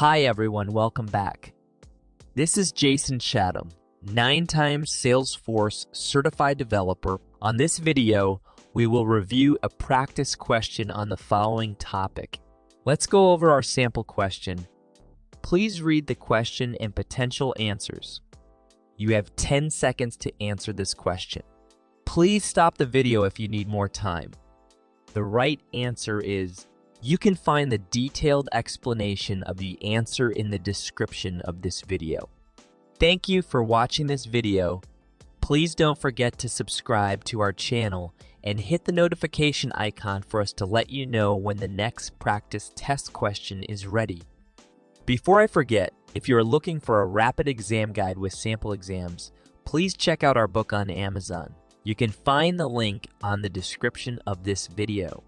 Hi everyone, welcome back. This is Jason Chatham, 9-time Salesforce certified developer. On this video, we will review a practice question on the following topic. Let's go over our sample question. Please read the question and potential answers. You have 10 seconds to answer this question. Please stop the video if you need more time. The right answer is, you can find the detailed explanation of the answer in the description of this video. Thank you for watching this video. Please don't forget to subscribe to our channel and hit the notification icon for us to let you know when the next practice test question is ready. Before I forget, if you are looking for a rapid exam guide with sample exams, please check out our book on Amazon. You can find the link on the description of this video.